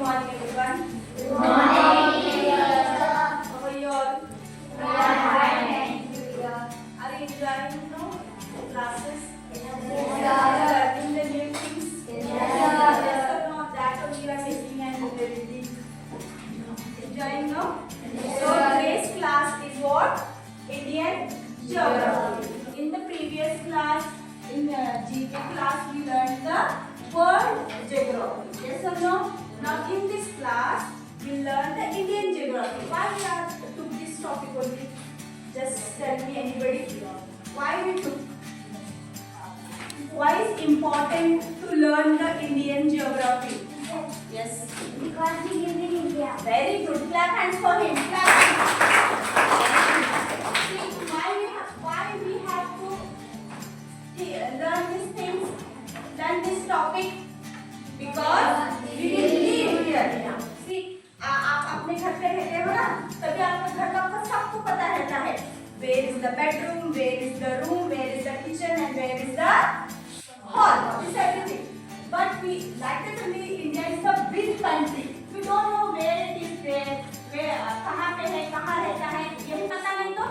morning everyone. Good morning, teacher. How are you all? We are fine. Are you enjoying classes? Yes, Learning the new things? Yes, Yes or no? That only you are taking and reading. Enjoying no? So today's class is what? Indian Geography. In the previous class, in GK class, we learned the world geography. Yes or no? Now in this class, we learn the Indian geography. Why we are took this topic only? Just tell me anybody. Why we took? Why is important to learn the Indian geography? Yes. Because we live in India. Very good. Clap hands for him. Clap hands. See, why we have to learn these things, learn this topic? Because we will live here. See, आप अपने घर पे रहते हो ना, तभी आपके घर का आपको सबको पता रहता है. Where is the bedroom? Where is the room? Where is the kitchen? And where is the hall? This everything. But we, like that only, India is a big country. We don't know where it is there, where कहाँ पे है, कहाँ रहता है, ये पता नहीं तो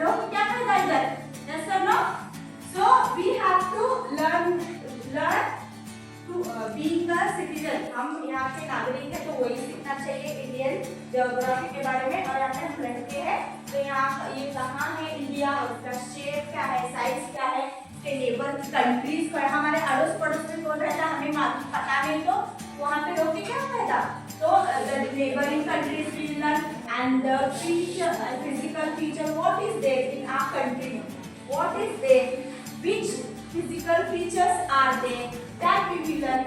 लोग क्या करेगा इधर? Yes or no? So we have to learn to being a citizen. हम यहाँ के नागरिक हैं तो वही सीखना चाहिए इंडियन ज्योग्राफी के बारे में. और यहाँ पे हम लड़के हैं तो यहाँ ये कहाँ है इंडिया, उसका शेप क्या है, साइज क्या है, के नेबर कंट्रीज को हमारे अड़ोस पड़ोस में कौन रहता है हमें मालूम पता नहीं तो वहाँ पे रोके क्या फायदा. तो the neighboring countries will learn and the physical feature what is there in our country, what is there, which physical features are there, that we will learn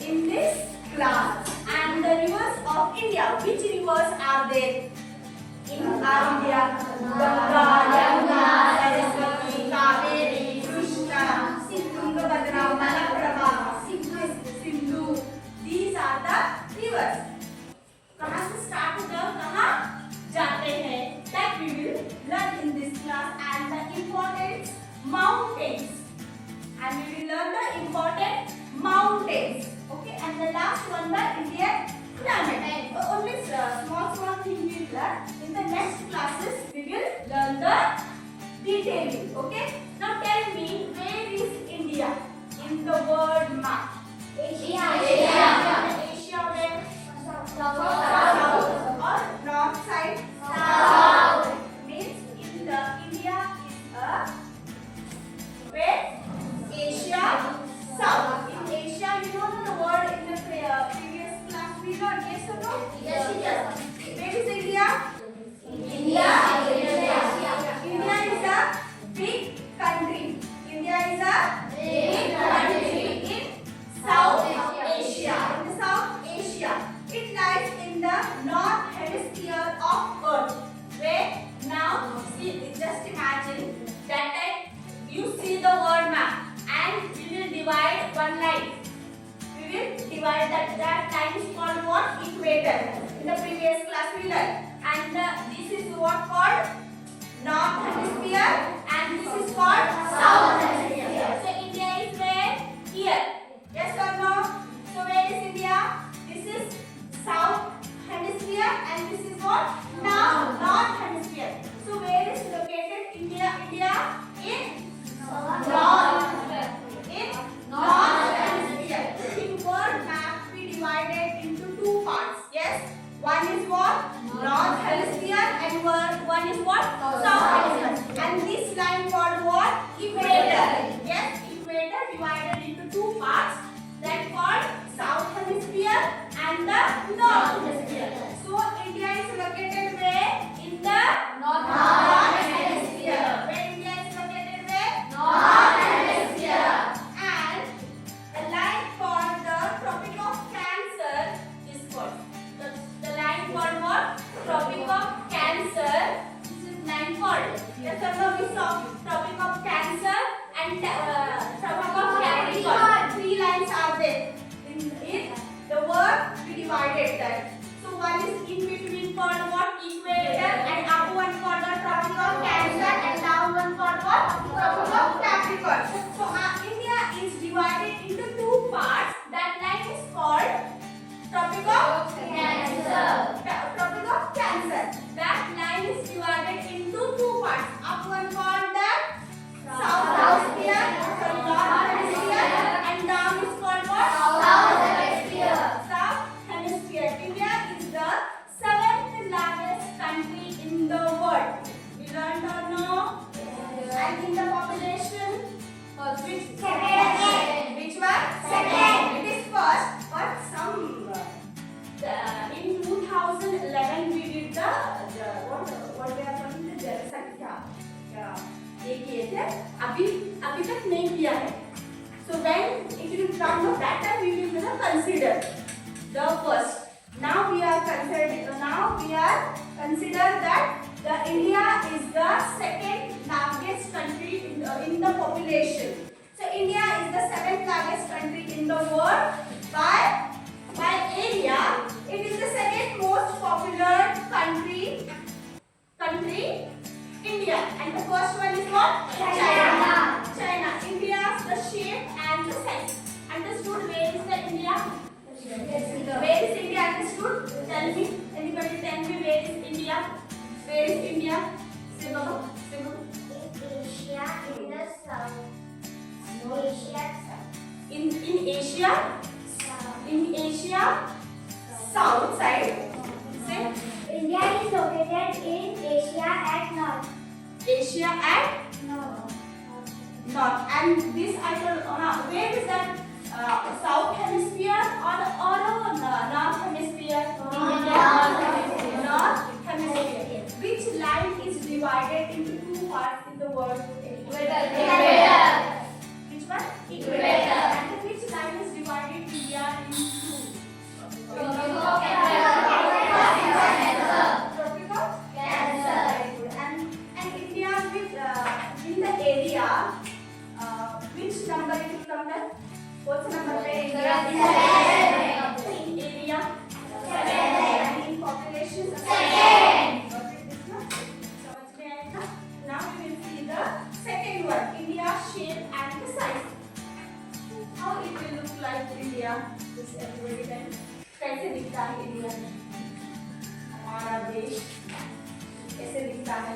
in this class. And the rivers of India, which rivers are there in our India? Ganga, Yamuna, Saraswati, Kaveri, Krishna, Tungabhadra, Malaprabha, Sindhu. These are the rivers. कहाँ से start होता है, कहाँ जाते हैं? That we will learn in this class. And the important mountains. And we will learn the important mountains. Okay. And the last one, the Indian climate. Only small thing we will learn. In the next classes, we will learn the detailing. Okay. Now tell me, where is India in the world map? Asia where? South. Or north side? South. Means in the India is a where? Asia South. In Asia, you know the word in the previous class we learned. Yes or no? Yes. Where is India? India is a big country. India is a big country in South Asia. In the South Asia, it lies in the north hemisphere of Earth. Where now, see, just imagine that time you see the world map and we will divide one line. We will divide that line is called what? Equator. In the previous class we learned. And this is what called north hemisphere and this is called south hemisphere. So India is where? Here. Yes or no? So where is India? This is south hemisphere and this is what? Now north hemisphere. So where is located India? India in north. In north hemisphere. In world map we divided into two parts. Yes. One is what? North hemisphere and one is what? South hemisphere. And this line called what? Equator. Yes, equator divided into two parts. That called South hemisphere and the North hemisphere. So India is located where? In the North hemisphere. Where India is located where? North hemisphere. And the line called the Tropic of Cancer is called. The line called what? Tropic of Cancer. This is line called. Yes or no? We saw Tropic of Cancer and Tropic of Capricorn. Three lines are there. In the world we divided that. So one is in between called what? Equator and up one called the Tropic of Cancer and down one called what? Tropic of Capricorn. So India is divided into two parts. That line is called when it will come to that time, we will gonna consider the first. Now we are consider that the India is the second largest country in the population. So India is the seventh largest country in the world by area. It is the second most popular country India, and the first one is what? China. China. India's the shape and the size. Understood? Where is the India? Where is India? Understood? Tell me. Anybody tell me where is India? Where is India? Say Baba. Say Baba. Asia in the south. Asia In Asia. south. In Asia, south side. Say India is located in Asia at north. Asia and North. north. And this I told. Where is that? South hemisphere or north hemisphere? North hemisphere. Which line is divided into two parts in the world? Equator. Which one? Equator. And which line is divided India into two? Tropical. Tropical? Cancer. Very good. And India in the area, which number it will come there? What's the number where India is? In area? And in population? Second. Got it, this one? समझ में आया था? Now we will see the second one, India's shape and the size. How it will look like India? Just everybody can. कैसे दिखता है India? हमारा देश कैसे दिखता है?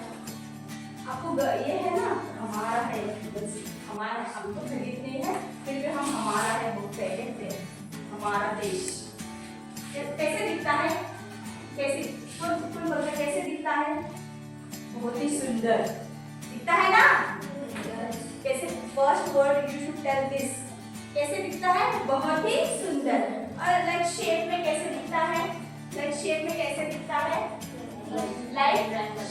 आपको ये है ना, हमारा है, बस हमारा, हम तो खरीदते हैं, फिर भी हम हमारा है बोलते हैं, हमारा देश कैसे दिखता है? कैसे कोई बोलता है कैसे दिखता है? बहुत ही सुंदर दिखता है ना? कैसे? First word you should tell this. कैसे दिखता है? बहुत ही सुंदर. और लाइक शेप में कैसे दिखता है? लाइक शेप में कैसे दिखता है? लाइक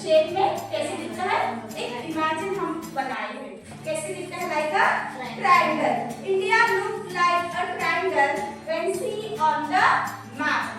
शेप में कैसे दिखता है? एक इमेजिन हम बनाए हैं. कैसे दिखता है? Like a triangle. India look like a triangle when see on the map.